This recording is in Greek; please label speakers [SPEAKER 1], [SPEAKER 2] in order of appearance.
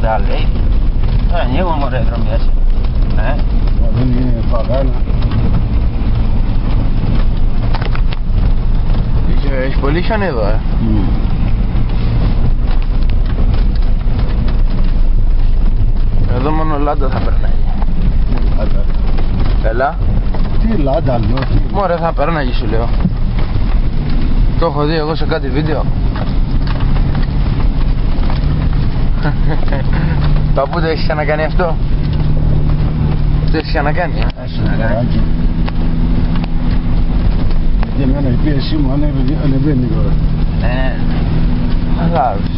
[SPEAKER 1] λάδα λέει. Δεν ανοίγουν μωρέ δρόμοι έτσι.
[SPEAKER 2] Δεν είναι παγάνα.
[SPEAKER 1] Έχει πολύ χιόνι εδώ, Εδώ μόνο λάντα θα περνάει.
[SPEAKER 2] Λάντα.
[SPEAKER 1] Έλα.
[SPEAKER 2] Τι λάντα λέω.
[SPEAKER 1] Μωρέ θα περνάει σου λέω. Το έχω δει εγώ σε κάτι βίντεο. Παππού το έχεις ξανακάνει αυτό? Το έχεις ξανακάνει?
[SPEAKER 2] Άσου να κάνει. Γιατί εμένα η πίεση μου ανεβαίνει τώρα.
[SPEAKER 1] Ναι. Αγάπης.